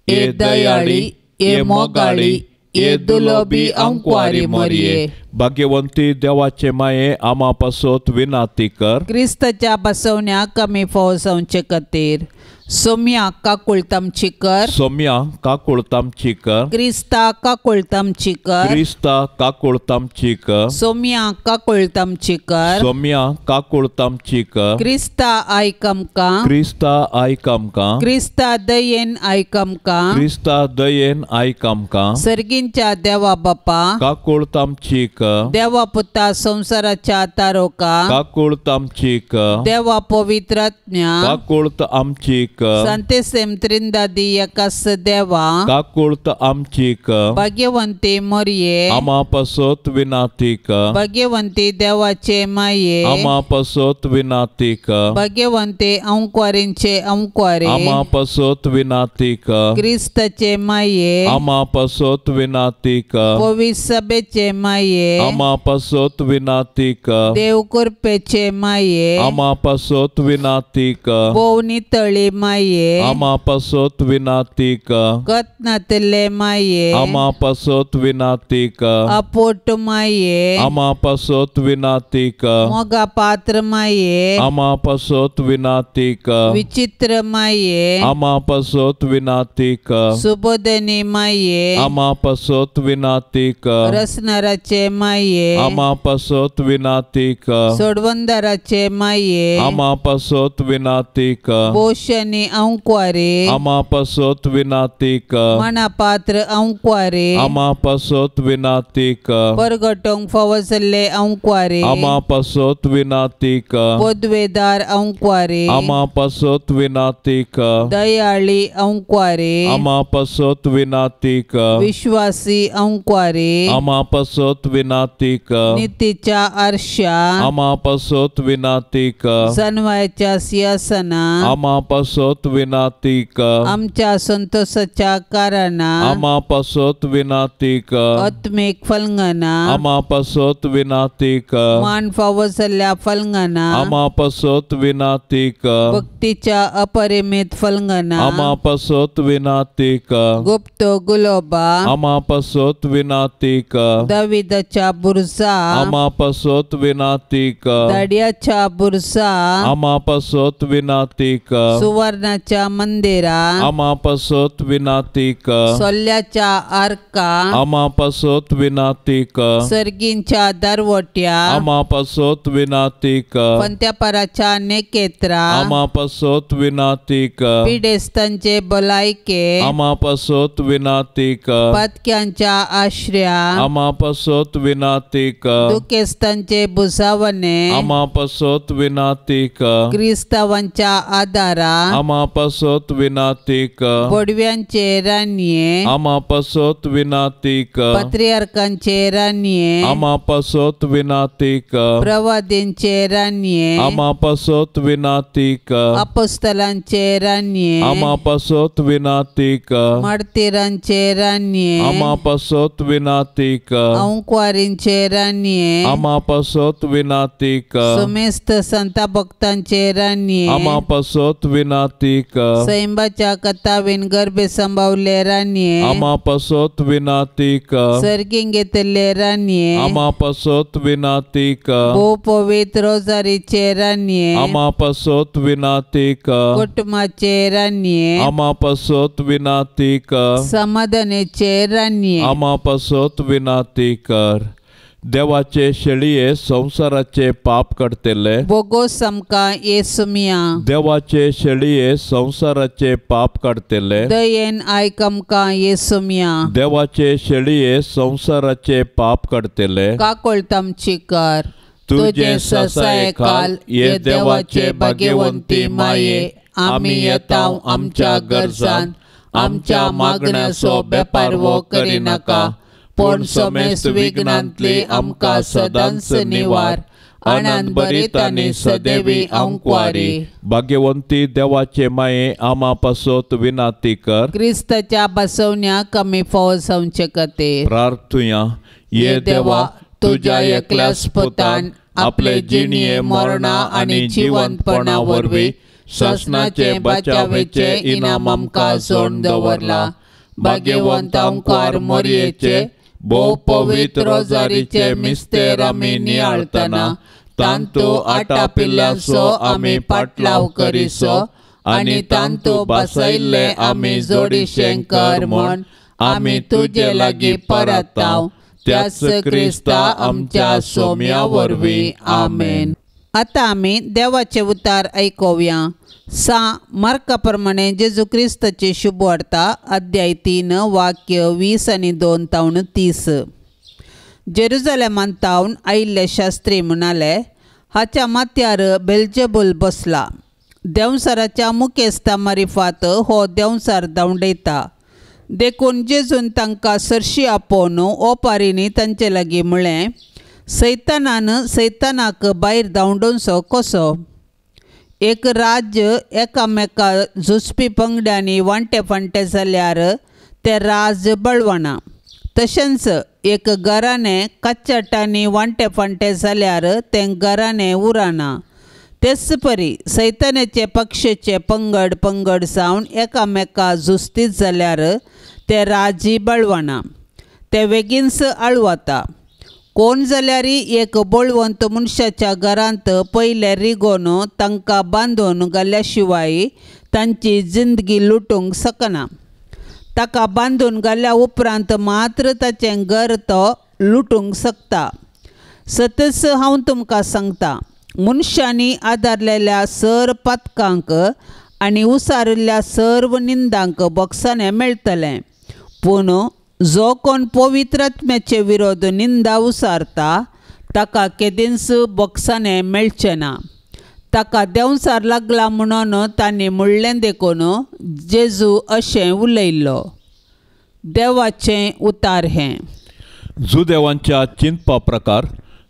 ए दयाळी ए मोगाळी ए दुलोबी अंकवारी मोरये. भाग्यवंती देवाचे माये आम्हा पासोत विनाती कर. क्रिस्ताच्या बसवण्या कमी फौसांचे खातीर सोम्या काकुळतामची कर. सोम्या काकुळतामची कर. क्रिस्ता काकुळतामची कर. क्रिस्ता काकुळतामची कर. सोम्या काकुळतामची कर. सोम्या काकुळतामची कर. क्रिस्ता आयकमका. क्रिस्ता आयकमका. क्रिस्ता दयेन आयकमका. क्रिस्ता दयेन आयकमका. सर्गींच्या देवा बापा काकुळतामची कर. देवा पुता संसाराच्या तारोका काकुळतामची कर. देवा पवित्र आत्म्या काकुळत आमची कर. संते सेम त्रिंदादी एकास देवा काकुळत आमची कर. भाग्यवंती मोरये आम्हा पासोत विनाती कर. भाग्यवंती देवाचे माये आम्हा पासोत विनाती कर. भाग्यवंती अंकवारींचे अंकवारी आम्हा पासोत विनाती कर. क्रिस्ताचे माये आम्हा पासोत विनाती कर. पवित्र सभेचे माये आम्हा पासोत विनाती कर. देव कृपेचे माये आम्हा पासोत विनाती कर. पोवनी तळी माये आम्हा पासोत विनाती कर. कतनातले माये आम्हा पासोत विनाती कर. अपोट माये आम्हा पासोत विनाती कर. मोगा पात्र माये आम्हा पासोत विनाती कर. विचित्र माये आम्हा पासोत विनाती कर. सुबोधनी माये आम्हा पासोत विनाती कर. रसनाराचे माये आम्हा पासोत विनाती कर. सोडवंदाराचे माये आम्हा पासोत विनाती कर. पोषणी आनी अंकुआरे आमा पासत विनातीक मनापात्र अंकुआरे आमा पासत विनातीक परगटोंक फवसले अंकुआरे आमा पासत विनातीक पदवेदार अंकुआरे आमा पासत विनातीक दयाळी अंकुआरे आमा पासत विनातीक विश्वासी अंकुआरे आमा पासत विनातीक नीतीच्या आरशा आमा पासत विनातीक सनवायच्या सिंहासना आमा पासत विनातीक आमच्या संतोषाच्या कारणा आमा पासत विनातीक आत्मिक फलंगना आमा पासत विनातीक मान फावसल्या फलंगना आमा पासत विनातीक भक्तीच्या अपरिमित फलंगना आमा पासत विनातीक गुप्त गुलोबा आमा पासत विनातीक दाविदाच्या बुरसा आमा पासत विनातीक दाड्याच्या बुरसा आमा पासत विनातीक सुवर्णाच्या मंदिरा आमा पासत विनातीक सोल्याच्या आर्का आमा पासत विनातीक सर्गींच्या दारवट्या आमा पासत विनातीक पंत्यापराच्या नेकेत्रा आमा पासत विनातीक पिडेस्तांचे भलायके आमा पासत विनातीक पातक्यांच्या आश्रया आमा पासत विनातीक दुखेस्तांचे बुसावणे आमा पासत विनातीक क्रिस्तावांच्या आदारा आमा पासत विनातीक पडव्यांचे रान्ये आमा पासत विनातीक पत्रियार्कांचे रान्ये आमा पासत विनातीक प्रवादींचे रान्ये आमा पासत विनातीक अपोस्तलांचे रान्ये आमा पासत विनातीक मार्तिरांचे रान्ये आमा पासत विनातीक अंकुआरींचे रान्ये आमा पासत विनातीक सुमेस्त संता भक्तांचे रान्ये आमा पासत विनातीक सैंबाच्या कथावीन गर्भे संभावले रान्ये आमा पासत विनातीक सर्गीं घेतले रान्ये आमा पासत विनातीक भोव पवित्र रोजारीचे रान्ये आमा पासत विनातीक कुटुंबाचे रान्ये आमा पासत विनातीक समाधानेचे रान्ये आमा पासत विनातीकर देवाचे शेळये संसाराचे पाप काडतले बोगोस आमकां येसुमिया देवाचे शेळये संसाराचे पाप काडतले दयेन आयक आमकां येसुमिया देवाचे शेळये संसाराचे पाप काडतले काकोळतामची कर तुझे ससाये खाल ये देवाचे भाग्यवंती माये आमी येताव आमच्या गरजान आमच्या मागण्याचो बेपार वो करिनाका पण समेस्त विघ्नांतली आमकां सदांच निवार आनंद बरीत आनी सदैवी अंकुआरी भाग्यवंती देवाचे माये आमा पासत विनाती कर क्रिस्ताच्या बसवण्या कमी फवसावचे खातीर प्रार्थुया ये देवा तुझ्या एकल्याच पुतान आपले जिणये मरणा आनी जिवंतपणा वरवीं शासनाचे बचावेचे इनाम आमकां सोडून दवरला भाग्यवंत अंकुआर मोरयेचे भोव पवित्र रोजारीचे मिस्तेर आमी नियाळतना तांतू आटा पिल्ल्याचो आमी पाटलाव करिसो आनी तांतू बसयल्ले आमी जोडिशें कर म्हूण आमी तुजे लागीं परताव त्याच क्रिस्ता आमच्या सोम्या वरवीं आमेन. आता आमी देवाचे उतार ऐकुया. मार्का प्रमाणे जेजू क्रिस्ताची शुभ वार्ता अध्याय 3 वाक्य 20 आनी 2 तावन 30. जेरुजलेमान तावन आयिल्ले शास्त्री म्हणाले, हाच्या माथ्यार बेल्जेबूल बसला. देंवसाराच्या मुखेस्ता मारिफात हो देंवसार धांवडयता. देखून जेजून तांकां सरशी आपोवन ओपारींनी तांचे लागीं म्हळें, सैतानान सैतानाक भायर धांवडोवचो कसो? एक राज्य एकामेका झुजपी पंगड्यांनी वांटे फांटे जाल्यार ते राज बळवना. तशेंच एक घराणे कच्चाटांनी वांटे फांटे जाल्यार तें घराणे उरना. तेच परी सैतानाचे पक्षाचे पंगड पंगड जावन एकामेका झुजतीत जाल्यार ते राजी बळवना. ते बेगीनच आळवता. कोण जाल्यारी एक बळवंत मनशाच्या घरांत पयले रिगोन तांकां बांदून घाल्या शिवाय तांची जिंदगी लुटूंक शकना. ताका बांदून घाल्या उपरांत मात्र ताचें घर तो लुटूंक शकता. सतच हांव तुमकां सांगता, मनशांनी आदारलेल्या सर पातकांक आनी उसारिल्ल्या सर्व निंदांक बक्षाणें मेळटलें। पूण जो कोण पवित्र आत्म्याचे विरोध निंदा उसारता ताका केदींच बक्षाणें मेळचें ना। ताका देंवसार लागला म्हणून तांणी म्हणलें देखून जेजू अशें उलयल्लो। देवाचें उतार हें। जुदेवांच्या चिंतपा प्रकार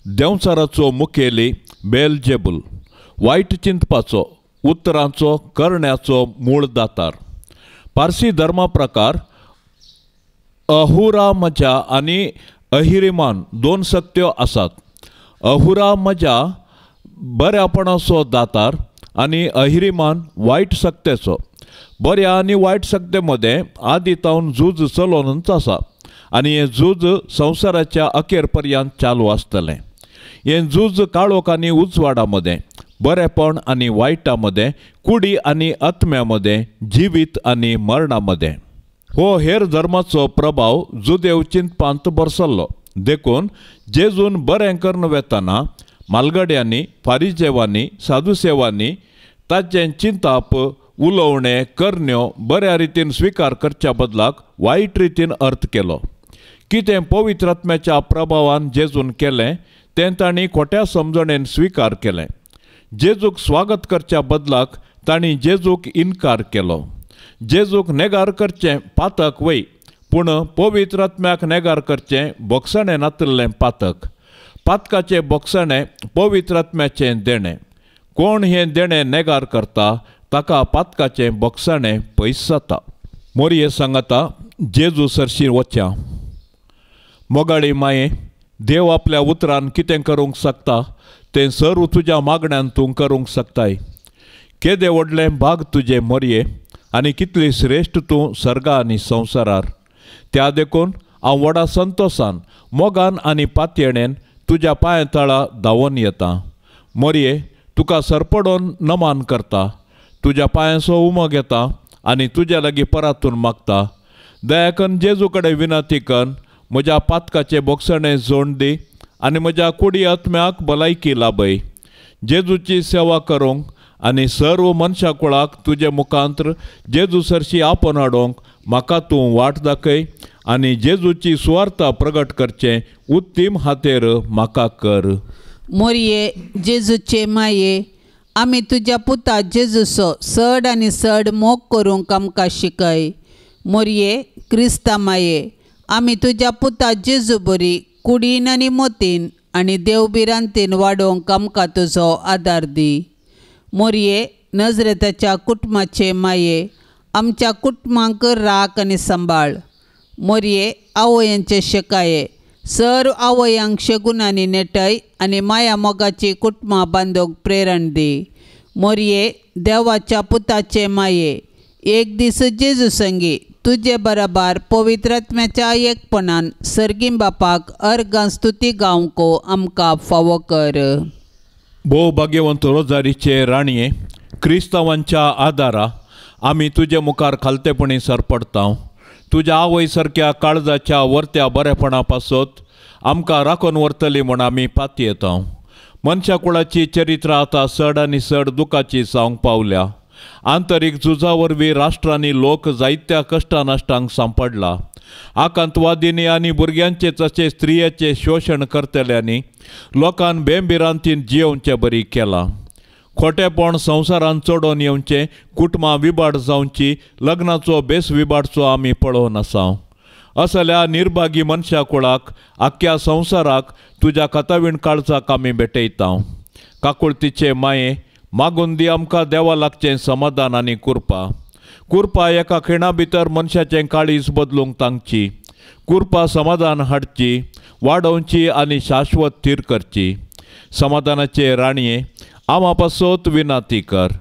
देंवसाराचो मुखेली बेलजेबूल, वायट चिंतपाचो उतरांचो करण्याचो मूळ दातार। पारसी धर्मा प्रकार अहुरामजा आनी अहिरिमान दोन सक्त्यो आसात। अहुरामजा बऱ्यापणाचो दातार आनी अहिरिमान वायट सक्तेचो। बऱ्या आनी वायट सक्ते मदें आदितावन झूज चलोनच आसा आनी हें झूज संवसाराच्या अखेर पर्यंत चालू आसतलें। हें झूज काळोख आनी उजवाडा मदें, बरेपण आनी वायटा मदें, कुडी आनी आत्म्या मदें, जिवीत आनी मरणा मदें। हो हेर धर्माचो प्रभाव जुदेव चिंतपांत बरसल्लो। देखून जेजून बरें करून वेताना मालगड्यांनी, फारिजेवांनी, सादुसेवांनी ताचें चिंताप, उलोवणें, करण्यो बऱ्या रितीन स्विकार करच्या बदलाक वायट रितीन अर्थ केलो। कितें पवित्र आत्म्याच्या प्रभावान जेजून केलें तें तांणी खोट्या समजणेन स्विकार केलें। जेजूक स्वागत करच्या बदलाक तांणी जेजूक इन्कार केलो। जेजूक नेगार करचें पातक वय, पूण पवित्र आत्म्याक नेगार करचें बोगसणें नातिल्लें पातक। पातकाचें बोगसणें पवित्र आत्म्याचें देणें। कोण हें देणें नेगार करता ताका पातकाचें बोगसणें पयस जाता। मोरये सांगता जेजू सरशी वच्या। मोगाळी माये, देव आपल्या उतरान कितें करूंक शकता तें सर्व तुज्या मागण्यान तूं करूंक शकताय। केदें व्हडलें भाग तुजें मोरये आनी कितली श्रेश्ठ तूं सर्गा आनी संवसारार। त्या देखून हांव व्हडा संतोशान, मोगान आनी पातयेणेन तुज्या पांया तळा धांवून येता। मोरये, तुका सरपडोन नमान करता, तुज्या पांयाचो उमो घेता आनी तुज्या लागीं परातून मागता। दया करून जेजू कडेन विनंती कर, म्हज्या पातकाचें बोगसणें जोड दी आनी म्हज्या कुडी आत्म्याक भलायकी लाभय। जेजूची सेवा करूंक आनी सर्व मनशा कुळाक तुजे मुखांत्र जेजू सरशी आपोवन हाडूंक म्हाका तूं वाट दाखय आनी जेजूची सुवार्ता प्रगट करचें उत्तीम हातेर म्हाका कर। मोरये, जेजूचे माये, आमी तुज्या पुता जेजूचो चड आनी चड मोग करूंक आमकां शिकय। मोरये, क्रिस्ता माये, आमी तुज्या पुता जेजू बरी कुडीन आनी मोतीन आनी देवबिरांतीन वाडोवंक आमकां तुजो आदार दी। मोरये, नजरेताच्या कुटुंबाचे माये, आमच्या कुटुंबांक राख आनी सांबाळ। मोरये, आवयांचे शेकाये, सर्व आवयांक शेगुणांनी नेटय आनी माया मोगाची कुटुंबां बांदूंक प्रेरण दी। मोरये, देवाच्या पुताचे माये, एक दीस जेजू संगी तुजे बराबर पवित्र आत्म्याच्या एकपणान सर्गीं बापाक अर्गां स्तुती गावंक आमकां फावो कर। भोव भाग्यवंत रोजारीचे राणये, क्रिस्तांवांच्या आदारा आमी तुजे मुखार खालतेपणी सरपडता। तुज्या आवय सारक्या काळजाच्या वर्त्या बरेपणा पासत आमकां राखून व्हरतली म्हूण आमी पातयेता। मनशा कुळाची चरित्रां आतां चड आनी चड दुखाची जावंक पावल्या। आंतरीक झुजा वरवीं राष्ट्र आनी लोक जायत्या कश्टा नश्टांक सांपडला। आकांतवादींनी आनी भुरग्यांचे तशेंच स्त्रियेचें शोशण करतल्यांनी लोकांन बेंबिरांतीन जियोवचें बरी केलां। खोटेपण संवसारान चडोवन येवचें, कुटुंबां विबाड जावची, लग्नाचो बेस विबाडचो आमी पळोवन आसा। असल्या निर्भागी मनशा कुळाक, आख्ख्या संवसाराक तुज्या कथावीण काळजाक आमी भेटयता। काकुळतीचे माये, मागून दी आमकां देवा लागचें समाधान आनी कुरपा एका खिणा भितर मनशाचें काळीज बदलूंक तांगची। कुरपा समाधान हाडची, वाडोवची आनी शाश्वत थीर करची। समाधानाचे राणये, आमा पासत विनाती कर।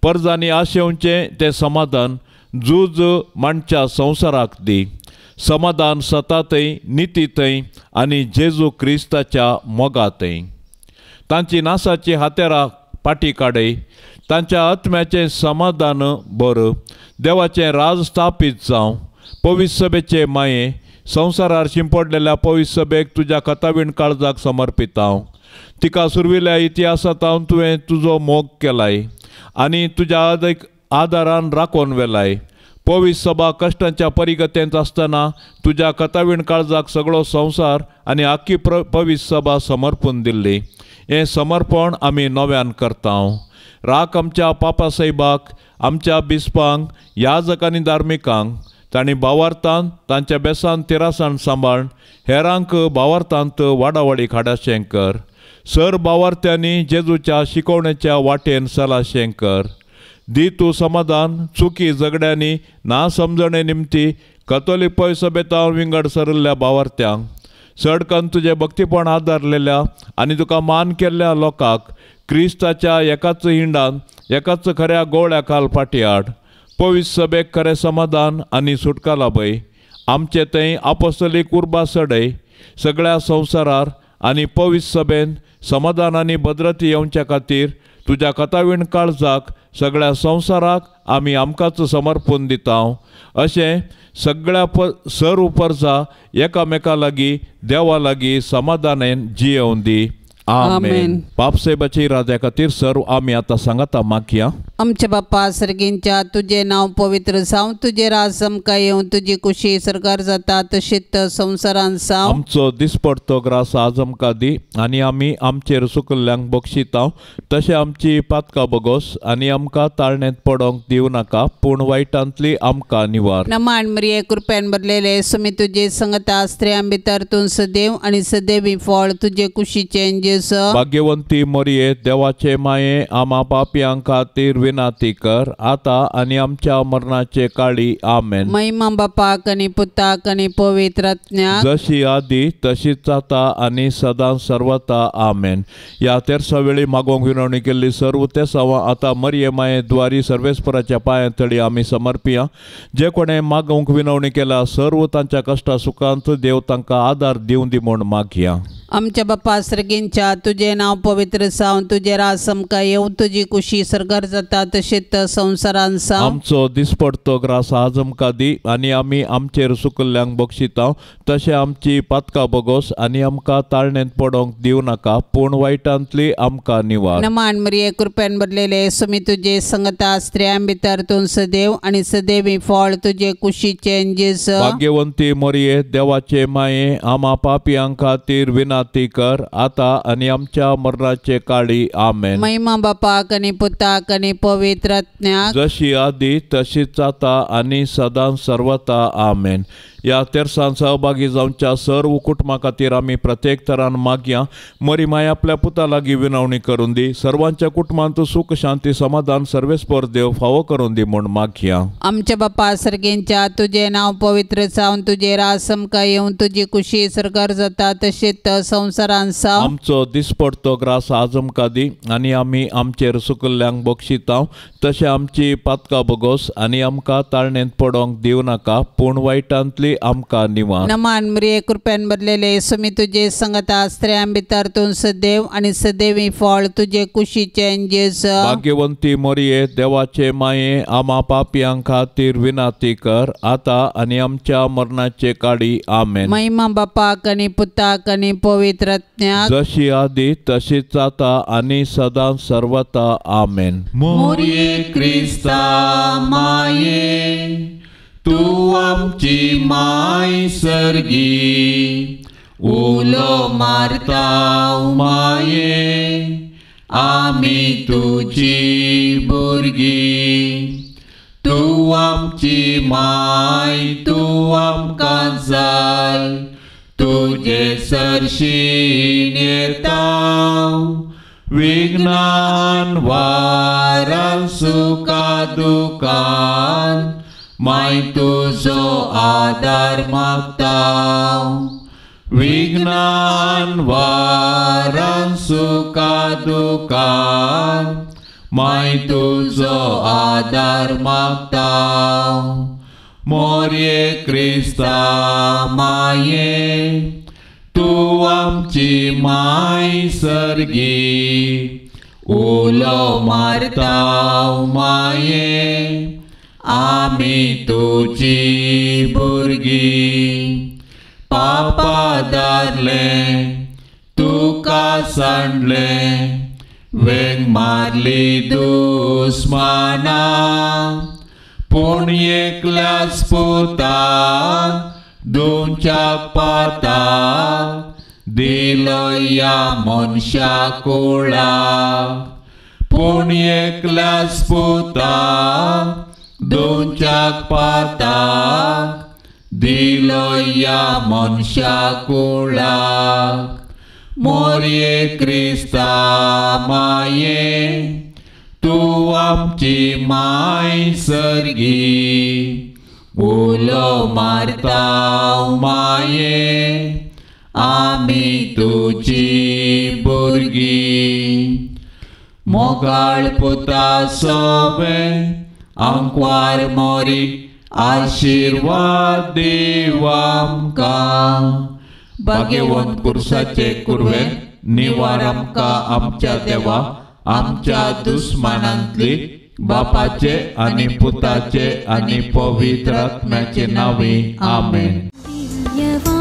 परजांनी आशेवचें तें समाधान झूज मांडच्या संवसाराक दी। समाधान सतातय, नितीतय आनी जेजू क्रिस्ताच्या मोगातय। तांची नासाची हातेरां पाटी काडय, तांच्या आत्म्याचें समाधान बर, देवाचें राज स्थापीत जावं। पवित्र सभेचे माये, संवसारार शिंपडलेल्या पवित्र सभेक तुज्या कथावीण काळजाक समर्पिता। तिका सुरविल्ल्या इतिहासांत तुवें तुजो मोग केलाय आनी तुज्या आदारान राखोन वेलाय. पवित्र सभा कश्टांच्या परिगतेंत आसतना तुज्या कतावीण काळजाक सगळो संवसार आनी आख्खी पवित्र सभा समर्पून दिल्ली. हें समर्पण आमी नव्यान करता. राख आमच्या पापा साहेबाक, आमच्या बिस्पांक, याजक आनी धार्मिकांक तांणी भावार्थांत तांच्या बेसान तिरासाण सांबाळून हेरांक भावार्थांत वाडावडीक हाडचें कर. सर भावार्थ्यांनी जेजूच्या शिकवण्याच्या वाटेन चलाशें कर. दी तूं समाधान चुकी झगड्यांनी ना समजणे निमती कथोलीक पवित्र सभेत विंगड सरिल्ल्या भावार्थ्यांक, सडकन तुजे भक्तीपण आदारलेल्या आनी तुका मान केल्ल्या लोकांक क्रिस्ताच्या एकाच हिंडान एकाच खऱ्या गोवळ्या खाल फाटी हाड. पवित्र सभेक खरें समाधान आनी सुटका लाभय. आमचे थंय आपोस्तलीक उर्बा सडय. सगळ्या संवसारार आनी पवित्र सभेन समाधान आनी भद्रती येवच्या खातीर तुज्या कथावीण काळजाक सगळ्या संवसाराक आमी आमकांच समर्पून दिता. अशें सगळ्या सर उपरजा एकामेका लागीं देवा लागीं समाधानान जियेवन दी. आमेन. पापसेबाची राजा खातीर सर्व आमी आतां सांगाता मागया. आमचे बाप्पा सर्गींच्या तुझे नाव पवित्र जावं, तुझे राज आमकां येवं, तुजी कुशी सरकार जाता तशीच संवसारान जावं. आमचो दिसपडतो ग्रास आज आमकां दी आनी आमी आमचेर सुकल्ल्यांक बक्षिता. तशें आमची पातकां बगोस आनी आमकां ताळणेंत पडोंक दिवं नाका, पूण वायटांतली आमकां निवार. नमान मरिये कृपेन भरलेले सुमी तुजे संगता स्त्रियां भितर तूं सदैव आनी सदैवी फळ तुजे कुशीचें. भाग्यवंती मरिये देवाचे माये आमा पापयां खातीर विनाती कर, आता आनी आमच्या मरणाचे काळी. आमेन. महिमा बापाक आनी पुताक आनी पवित्र आत्म्याक जशी आदी तशीच आता आनी सदां सर्वता. आमेन. या तेरसा वेळी मागोंक विनवणी केल्ली सर्व ते सवा आता मरिये माये द्वारी सर्वेस्पराच्या पांयां तळी आमी समर्पिया. जे कोणें मागोंक विनवणी केला सर्व तांच्या कश्टा सुखांत देव तांकां आदार दिवं दी म्हूण मागया. आमच्या बाप्पा सर्गींच्या तुझे नाव पवित्र जावं, तुझे राज आमकां येवं, तुजी कुशी सरकार जाता तशीच संवसारान जावं. आमचो दिसपडतो ग्रास आज आमकां दी आनी आमी आमचेर सुकल्ल्यांक बक्षिता. तशें आमची पातकां बगोस आनी आमकां ताळणेंत पडोंक दिवं नाका, पूण वायटांतली आमकां निवार. नमान मरिये कृपेन भरलेले सुमी तुजे संगता स्त्रियां भितर तूं सदैव आनी सदैवी फळ तुजे कुशीचें. जेजू भाग्यवंती मरिये देवाचे माये आमा पापयां खातीर विनाती कर, आता आनी आमच्या मरणाचे काळी. आमेन. महिमा बापाक आनी पुताक आनी पवित्र आत्म्याक जशी आदी तशीच आता आनी सदां सर्वता. आमेन. या तेरसान सहभागी जावच्या सर्व कुटुंबा खातीर आमी प्रत्येक तरान मागया. मरी माय आपल्या पुता लागीं विनवणी करून दी. सर्वांच्या कुटुंबांत सुख शांती समाधान सर्वेस्पर देव फावो करून दी म्हूण मागया. आमच्या बाप्पा सर्गेंच्या तुझे नाव पवित्र जावं, तुझे राज आमकां येवं, तुजी कुशी सरकार जाता तशीच संवसारान जावं. आमचो दिसपडतो ग्रास आज आमकां दी आनी आमी आमचेर सुकल्ल्यांक बक्षिता. तशें आमची पातकां बगोस आनी आमकां ताळणेंत पडोंक दिवं नाका, पूण वायटांतली आमकां निवार. नमान मरिये कृपेन भरलेले सुमी तुजे संगता स्त्रियां भितर तूं सदैव आनी सदैवी फळ तुजे कुशीचें. जेजू भाग्यवंती मरिये देवाचे माये आमा पापयां खातीर विनाती कर, आता आनी आमच्या मरणाचे काळी. आमेन. महिमा बापाक आनी पुताक आनी पवित्र आत्म्याक जशी आदी तशीच आता आनी सदां सर्वता. आमेन. मोरये क्रिस्ता माये तू आमची माय सर्गी, उलो मारता माये आमी तुजी भुरगी. तू आमची माय तू आमकां जाय, तुजे सरशीन येता विघ्नान वारान सुखा दुखान. माय तुजो आदार मागता विघ्नान वारान सुखा दुखान. माय तुजो आदार मागता. मोरये क्रिस्ता माये तू आमची माय सर्गी, उलो मारता माये आमी तुजी भुरगी. पापा दारले तुका सांडले वेंग मारली दुस्माना पूण एकल्याच पुताक दोनच्या पाताक दिलो या मनशा कुळाक पूण एकल्याच पुताक दोनच्या पाताक दिलो या मनशा कुळाक मोरये क्रिस्ता माये तू आमची माय सर्गी उलो मारता माये आमी तुजी भुरगी मोगाळ पुता सोबे आमकां मोरी आशीर्वाद देव आमकां भाग्यवंत पुरुषाचे कुरवे निवार आमकां आमच्या देवा आमच्या दुस्मानांतली बापाचे आनी पुताचे आनी पवित्र आत्म्याचे नावे आमेन.